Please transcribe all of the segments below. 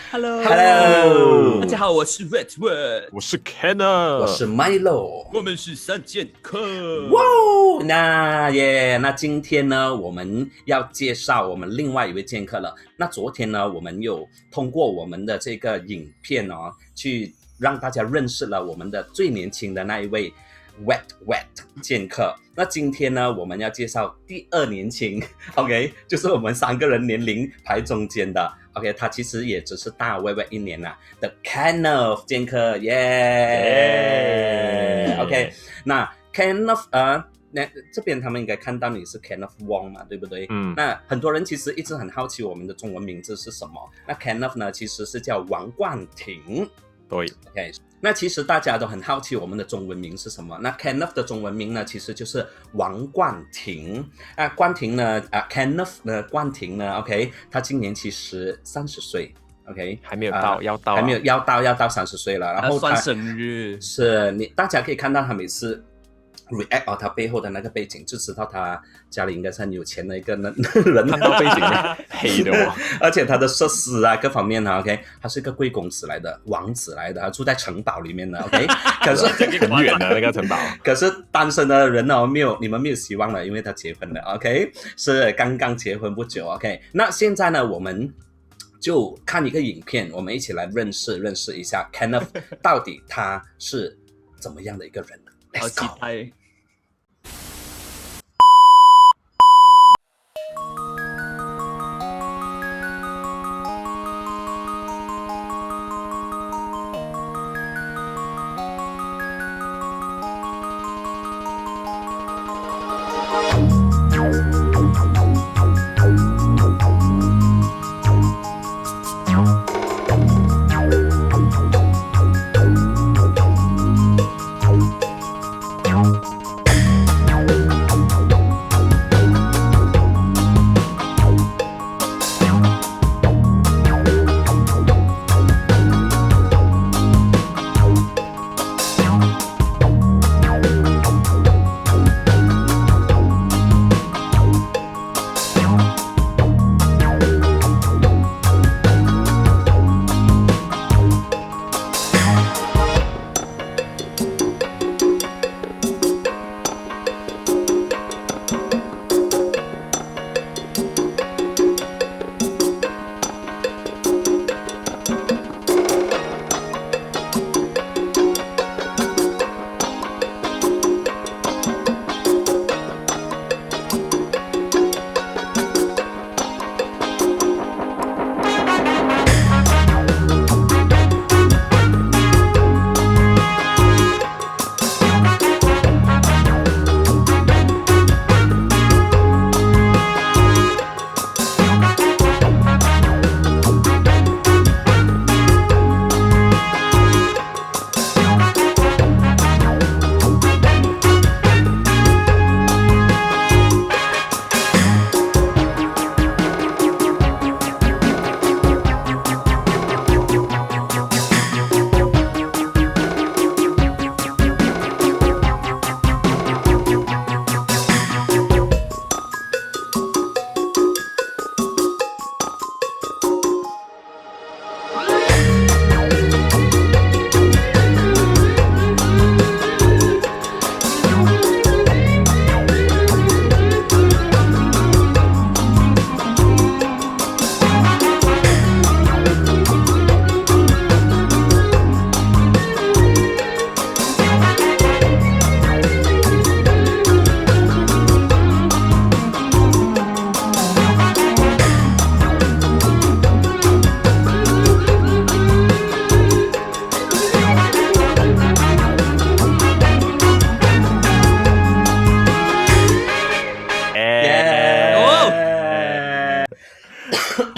Hello， Hello 大家好，我是 Redwood，我是 Kenner，我是 Milo。我们是三剑客。哇哦，那今天呢，我们要介绍我们另外一位剑客了。那昨天呢，我们有通过我们的这个影片哦，去让大家认识了我们的最年轻的那一位 Wet 剑客。那今天呢，我们要介绍第二年轻，OK， 就是我们三个人年龄排中间的。OK， 他其实也只是大微微一年啦的 Kenneth 剑客，耶 ！OK， 那 Kenneth 那这边他们应该看到你是 Kenneth Wong 嘛，对不对？那很多人其实一直很好奇我们的中文名字是什么。那 Kenneth 呢，其实是叫王冠廷。对 ，OK， 那其实大家都很好奇我们的中文名是什么。那 Kenneth 的中文名呢，其实就是王冠廷。冠廷呢，Kenneth 呢，冠廷呢 ，OK， 他今年其实30岁。OK， 还没有到，要到，还没有要到30岁了。然后他算生日，是你大家可以看到他每次 react 他背后的那个背景，就知道他家里应该是很有钱的一个人。看到背景黑的哦，而且他的设施啊各方面啊 ，OK， 他是一个贵公子来的，王子来的，他住在城堡里面的 ，OK， 可是很远的那个城堡。可是单身的人呢，你们没有希望了，因为他结婚了 ，OK， 是刚刚结婚不久 ，OK， 那现在呢，我们就看一个影片，我们一起来认识一下 Kenneth 到底他是怎么样的一个人。好 Let's 期 go。待。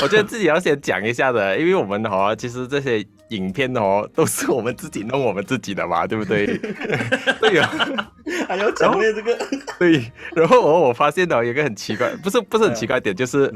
我觉得自己要先讲一下的，因为我们其实这些影片哦，都是我们自己弄我们自己的嘛，对不对？对啊，还要讲这个，对。然后我发现有一个很奇怪，不是很奇怪的点，就是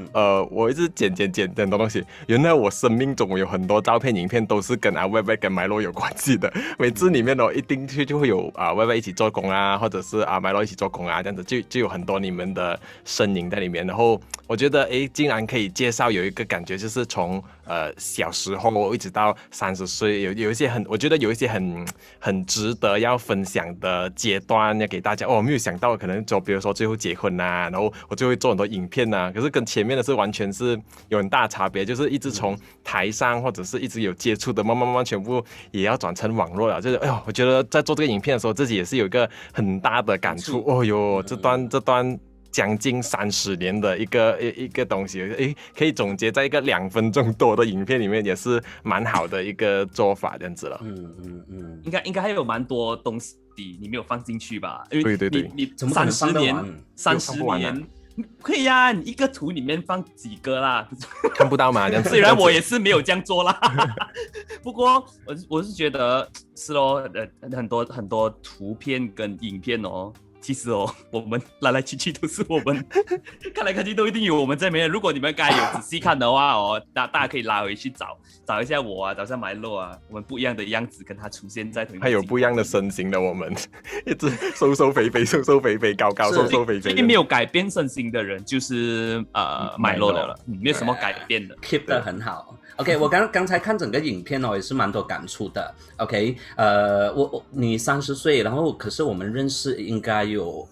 我一直剪很多东西。原来我生命中有很多照片、影片都是跟YY 跟麦洛有关系的。每次里面一定就会有YY 一起做工啊，或者是麦洛一起做工啊，这样子就有很多你们的身影在里面。然后我觉得竟然可以介绍有一个感觉，就是从小时候一直到30岁，有一些我觉得有一些很值得要分享的阶段要给大家。我没有想到可能比如说最后结婚啊，然后我就会做很多影片啊，可是跟前面的是完全是有很大差别，就是一直从台上或者是一直有接触的，慢慢全部也要转成网络了。就是我觉得在做这个影片的时候，自己也是有一个很大的感触。哦哟，这段将近30年的一个东西，可以总结在一个2分钟多的影片里面，也是蛮好的一个做法，这样子了。应该还有蛮多东西你没有放进去吧？因为对，你怎么可能放得完30年。可以呀，你一个图里面放几个啦？看不到嘛，这样子。虽然我也是没有这样做啦，不过我是觉得是咯，很多图片跟影片哦，其实我们来来去去都是我们看来看去都一定有我们在里面。如果你们刚才有仔细看的话大家可以拉回去找一下我啊，找一下麦洛啊，我们不一样的样子跟他出现在同一个。还有不一样的身形的我们，一直瘦肥肥，高瘦肥肥。最近没有改变身形的人就是麦洛的了，没有什么改变的 ，keep 得很好。OK， 我刚才看整个影片也是蛮多感触的。OK， 你30岁，然后可是我们认识应该有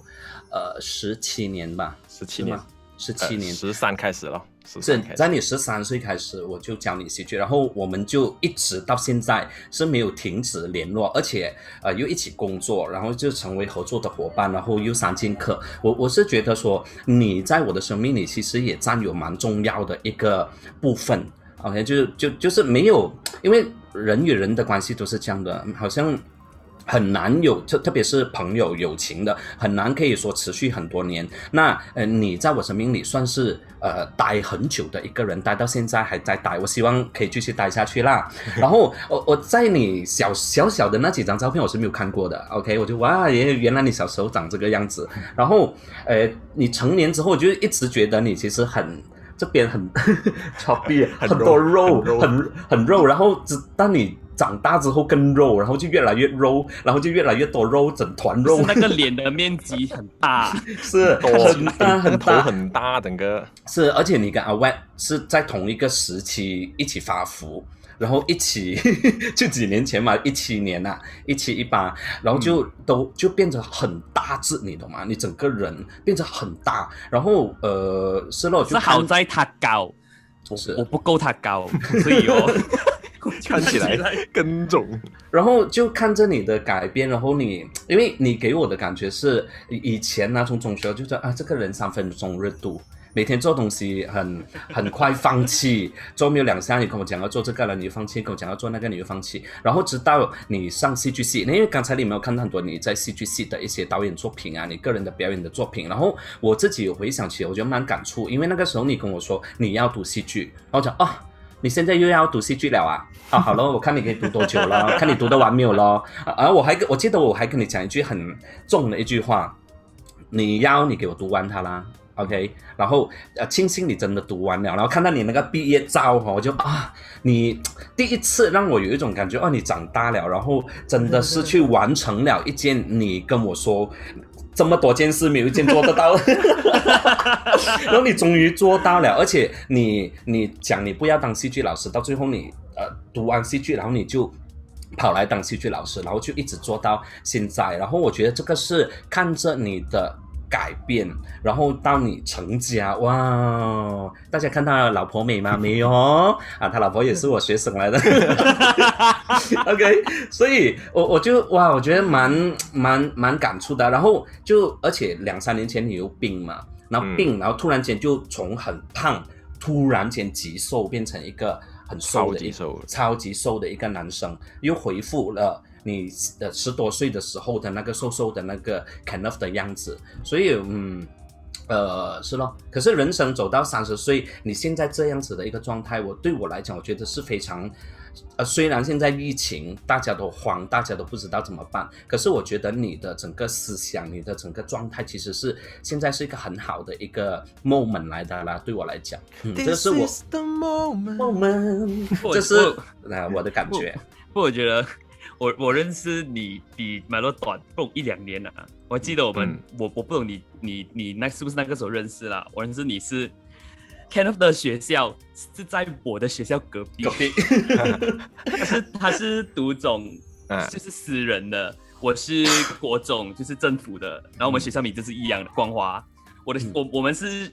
17年吧？17年，17年，13开始了。是在你13岁开始，我就教你戏剧，然后我们就一直到现在是没有停止联络，而且又一起工作，然后就成为合作的伙伴，然后又3剑客。我是觉得说你在我的生命里其实也占有蛮重要的一个部分。OK， 就是没有，因为人与人的关系都是这样的，好像很难有，特别是朋友友情的，很难可以说持续很多年。那你在我生命里算是待很久的一个人，待到现在还在待，我希望可以继续待下去啦。然后我在你小的那几张照片我是没有看过的 ，OK， 我就哇，原来你小时候长这个样子。然后你成年之后，我就一直觉得你其实这边很chubby， 很多肉，很肉，然后当你长大之后更肉，然后就越来越肉，然后就越来越多肉，整团肉。是那个脸的面积很大，是很大，头很大，整个是，而且你跟阿 Wet 是在同一个时期一起发福。然后一起就几年前嘛，17年啊，17、18，然后就变得很大只，你懂吗？你整个人变得很大，然后是咯，是好在他高，我不够他高，所以看起来更肿。然后就看着你的改变，然后因为你给我的感觉是以前呢，从中学就觉得这个人3分钟热度。每天做东西很快放弃，做没有2下你跟我讲要做这个了，你就放弃；跟我讲要做那个，你就放弃。然后直到你上戏剧系，因为刚才你没有看到很多你在戏剧系的一些导演作品啊，你个人的表演的作品。然后我自己有回想起，我觉得蛮感触，因为那个时候你跟我说你要读戏剧，然后我讲你现在又要读戏剧了啊？好了，我看你可以读多久了，看你读得完没有咯。我记得我还跟你讲一句很重的一句话，你给我读完它啦。OK， 然后庆幸你真的读完了，然后看到你那个毕业照我就你第一次让我有一种感觉你长大了，然后真的是去完成了一件你跟我说这么多件事没有一件做得到然后你终于做到了，而且你讲你不要当戏剧老师，到最后你读完戏剧，然后你就跑来当戏剧老师，然后就一直做到现在。然后我觉得这个是看着你的改变，然后到你成家，哇！大家看他老婆美吗？没有他老婆也是我学生来的OK， 所以我就我觉得蛮感触的。然后而且2-3年前你有病嘛，然后然后突然间就从很胖突然间极瘦变成一个很瘦的超级瘦的一个男生，又恢复了你10多岁的时候的那个瘦瘦的那个 Kenneth 的样子。所以是咯。可是人生走到30岁，你现在这样子的一个状态，对我来讲，我觉得是非常虽然现在疫情大家都慌，大家都不知道怎么办，可是我觉得你的整个思想，你的整个状态，其实是现在是一个很好的一个 moment 来的啦。对我来讲，这是我 This is the moment， 这是我的感觉。不，我觉得我认识你比麦洛短不懂1-2年啊。我记得我不懂你那是不是那个时候认识啦？我认识你是 Kenneth 的学校是在我的学校隔壁，他是读种就是私人的，我是国种就是政府的，然后我们学校名字是一样的，光华。我们是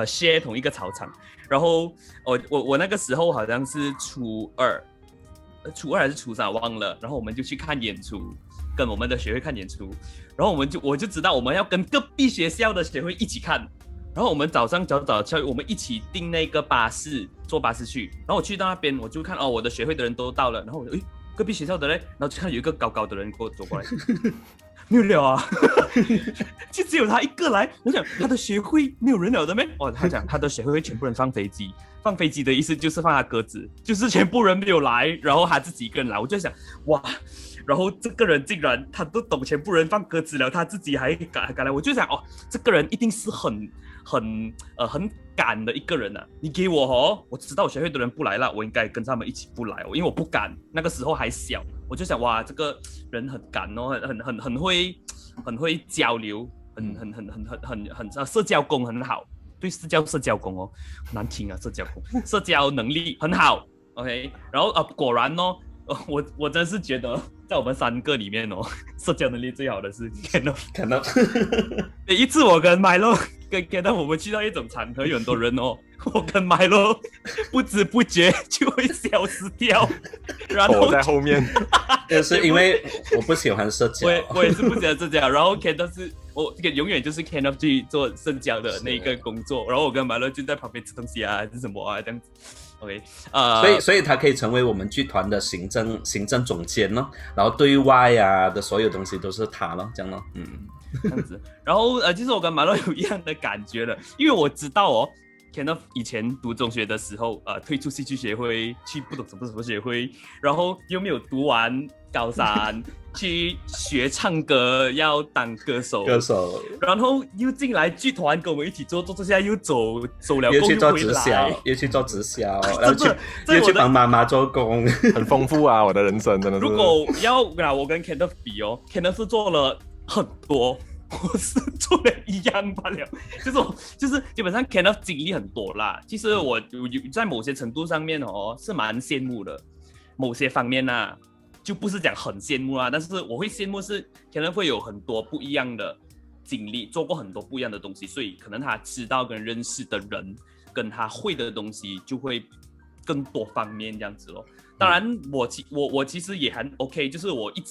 share 同一个操场，然后我那个时候好像是初二还是初3忘了，然后我们就去看演出，跟我们的学会看演出，然后我就知道我们要跟隔壁学校的学会一起看。然后我们早上早我们一起订那个坐巴士去。然后我去到那边，我就看我的学会的人都到了，然后我就隔壁学校的嘞，然后就看有一个高高的人给我走过来，没有了啊，就只有他一个来。我想他的学会没有人了的咩？他讲他的学会全部人放飞机，放飞机的意思就是放他鸽子，就是全部人没有来，然后他自己一个人来。我就想哇。然后这个人竟然他都懂全部人放鸽子了，他自己还敢来，我就想这个人一定是很敢的一个人啊！你给我我知道我学会的人不来了，我应该跟他们一起不来因为我不敢，那个时候还小，我就想哇，这个人很敢很会交流，很社交功很好，对，社交功很难听啊，社交能力很好 ，OK， 然后果然我真是觉得，在我们3个里面社交能力最好的是 Kenneth。每一次我跟 Milo 跟 Kenneth 我们去到一种场合，有很多人我跟 Milo 不知不觉就会消失掉，然后我在后面，就是因为我不喜欢社交，我也是不喜欢社交，然后 Kenneth 是我永远就是 Kenneth 去做社交的那个工作，然后我跟 Milo 就在旁边吃东西啊，还是什么啊这样子。OK， 所以他可以成为我们剧团的行政总监咯，然后对外的所有东西都是他咯，这样咯，这样子。然后其实我跟马洛有一样的感觉了，因为我知道Kenneth 以前读中学的时候，退出戏剧协会，去不懂什么协会，然后又没有读完高3，去学唱歌，要当歌手，然后又进来剧团跟我们一起做，现在又走了工又去做直销，又然后又去帮妈妈做工，很丰富啊，我的人生真的是。如果要我跟 Kenneth 比Kenneth 是做了很多。我是做了一样罢了，就是基本上 Kenneth 经历很多啦。其实我在某些程度上面是蛮羡慕的，某些方面就不是讲很羡慕但是我会羡慕是 Kenneth 会有很多不一样的经历，做过很多不一样的东西，所以可能他知道跟认识的人跟他会的东西就会更多方面这样子咯。当然我其实也还 OK， 就是我一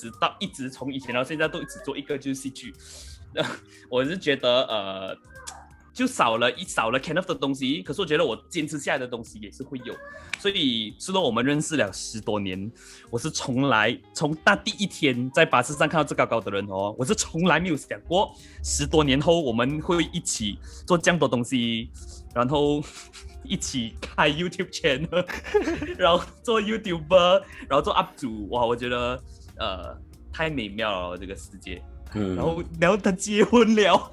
直从以前到现在都一直做一个就是戏剧。我是觉得就少了 Kenneth 的东西，可是我觉得我坚持下来的东西也是会有，所以是我们认识了10多年，我是从那第一天在巴士上看到这高高的人我是从来没有想过10多年后我们会一起做这样多东西，然后一起开 YouTube channel， 然后做 YouTuber， 然后做 UP 主，哇，我觉得太美妙了这个世界。然后他结婚了，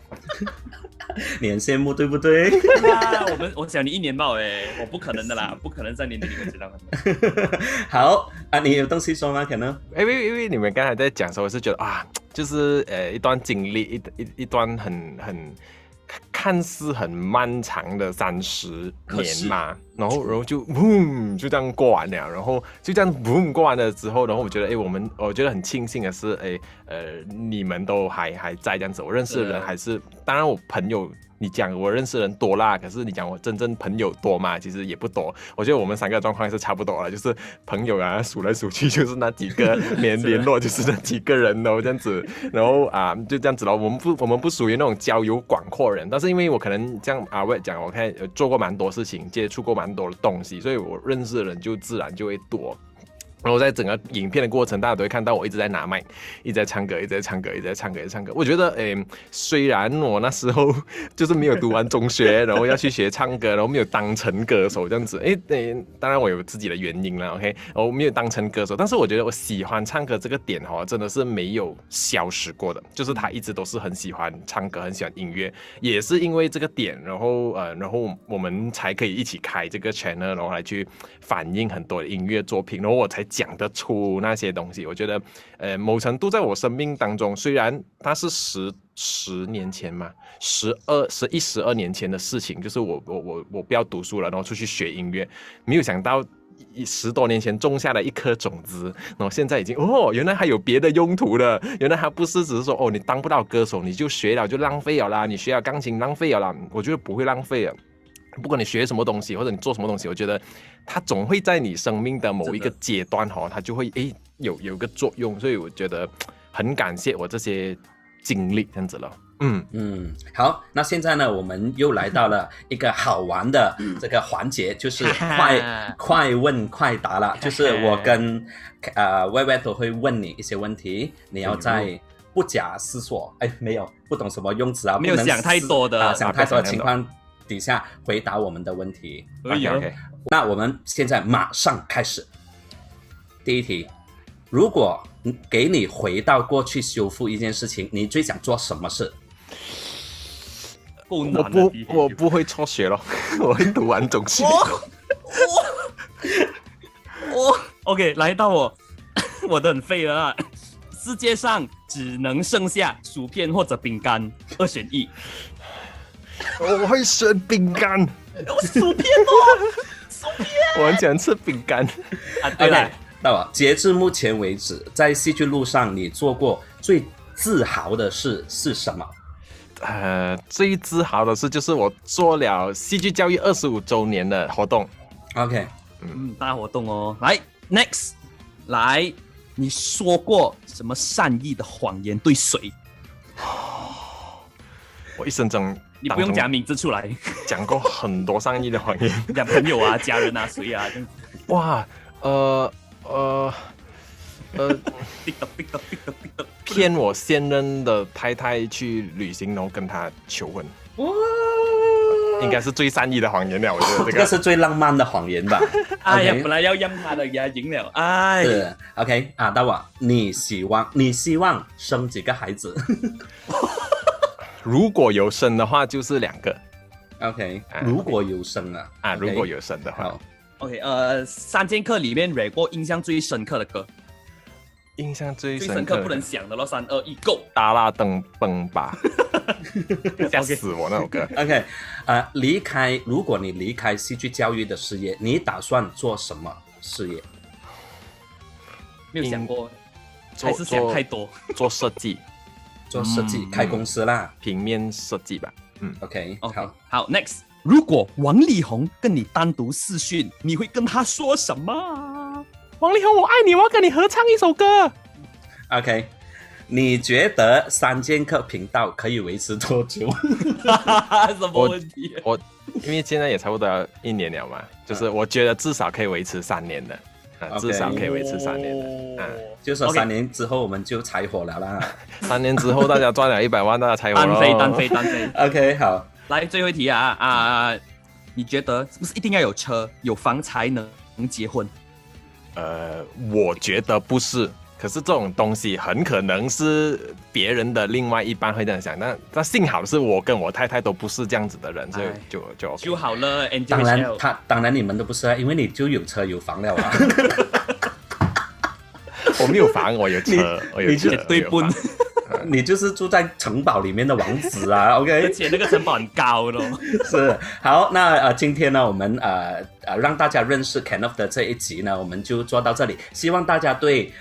你很羡慕对不对？我想你1年吧，我不可能的啦，不可能3年你们知道吗？好你有东西说吗？可能因为你们刚才在讲的时候，我是觉得就是一段经历，一段很看似很漫长的30年嘛，然后就就这样过完了，然后就这样过完了之后，然后我觉得我觉得很庆幸的是你们都还在这样子，我认识的人还是，当然我朋友。你讲我认识人多啦，可是你讲我真正朋友多嘛？其实也不多。我觉得我们3个状况是差不多了，就是朋友数来数去就是那几个，没联络就是那几个人这样子。然后就这样子了。我们不属于那种交友广阔人，但是因为我可能这样我讲我看做过蛮多事情，接触过蛮多的东西，所以我认识的人就自然就会多。然后在整个影片的过程，大家都会看到我一直在拿麦，一直在唱歌，一直在唱歌，一直在唱歌，一直唱歌。我觉得，虽然我那时候就是没有读完中学，然后要去学唱歌，然后没有当成歌手这样子，当然我有自己的原因了 ，OK， 我没有当成歌手，但是我觉得我喜欢唱歌这个点真的是没有消失过的，就是他一直都是很喜欢唱歌，很喜欢音乐，也是因为这个点，然后我们才可以一起开这个 channel， 然后来去反映很多的音乐作品，然后我才讲得出那些东西。我觉得某程度在我生命当中，虽然它是十年前嘛，12年前的事情，就是我不要读书了，然后出去学音乐，没有想到10多年前种下了一颗种子，然后现在已经原来还有别的用途了，原来它不是只是说你当不到歌手你就学了就浪费了啦，你学了钢琴浪费了啦，我觉得不会浪费了。不管你学什么东西或者你做什么东西，我觉得它总会在你生命的某一个阶段它就会有个作用，所以我觉得很感谢我这些经历这样子了。好，那现在呢，我们又来到了一个好玩的这个环节，就是快问快答了。就是我跟歪歪都会问你一些问题，你要在不假思索，没有不懂什么用词啊，没有想太多的想太多的情况底下回答我们的问题。OK， 那我们现在马上开始。第一题，如果给你回到过去修复一件事情，你最想做什么事？我不会辍学咯，我会读完中学。OK， 来到我的很废了啊。世界上只能剩下薯片或者饼干，2选1。我会选饼干。薯片薯片。我很喜欢吃饼干。对了，到了。截至目前为止，在戏剧路上你做过最自豪的事是什么？最自豪的事就是我做了戏剧教育25周年的活动。OK， 大活动哦。来 ，Next， 来，你说过什么善意的谎言对谁？我一生中你不用讲名字出来，讲过很多善意的谎言，讲朋友啊、家人啊、谁啊这样子。哇，骗我现任的太太去旅行，然后跟她求婚。应该是最善意的谎言了，我觉得这个是最浪漫的谎言吧。哎呀，本来要让他的，给他赢了。哎，是 OK 啊，大王，你希望生几个孩子？如果有生的话，就是2个。OK， 如果有生啊，如果有生的话。OK， 3节课里面蕊过印象最深刻的歌。印象最深刻不能想的咯，3、2、1 ，Go！ 达拉登崩吧，吓死我那首歌。OK， 如果你离开戏剧教育的事业，你打算做什么事业？没有想过，还是想太多？做设计，开公司啦，平面设计吧。OK， 好 ，Next， 如果王力宏跟你单独视讯，你会跟他说什么？王力宏，我爱你，我要跟你合唱一首歌。OK， 你觉得3剑客频道可以维持多久？什么问题？我因为现在也差不多要1年了嘛，就是我觉得至少可以维持3年的，至少可以维持3年的。就是说3年之后我们就柴火了啦。3年之后大家赚了100万，大家柴火咯。单飞。OK， 好，来最后一题啊，你觉得是不是一定要有车有房才能结婚？我觉得不是，可是这种东西很可能是别人的另外一半会这样想，但幸好是我跟我太太都不是这样子的人，所以就 OK 就好了。当然你们都不是啊，因为你就有车有房了啊。我没有房，我有车，你绝对不能。你就是住在城堡里面的王子啊 ，OK？ 而且那个城堡很高咯。是，好，那今天呢，我们让大家认识 Kenneth 的这一集呢，我们就做到这里。希望大家对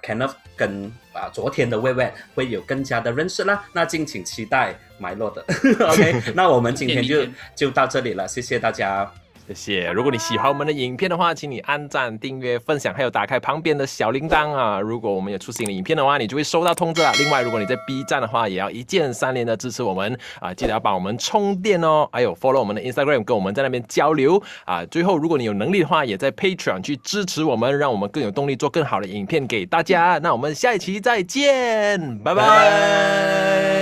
Kenneth 跟昨天的 WET 会有更加的认识啦。那敬请期待埋落的 ，OK？ 那我们今天就到这里了，谢谢大家。谢谢。如果你喜欢我们的影片的话，请你按赞、订阅、分享，还有打开旁边的小铃铛啊！如果我们有出新的影片的话，你就会收到通知啊。另外，如果你在 B 站的话，也要一键3连的支持我们啊！记得要帮我们充电哦，还有 follow 我们的 Instagram， 跟我们在那边交流啊。最后，如果你有能力的话，也在 Patreon 去支持我们，让我们更有动力做更好的影片给大家。那我们下一期再见，拜拜。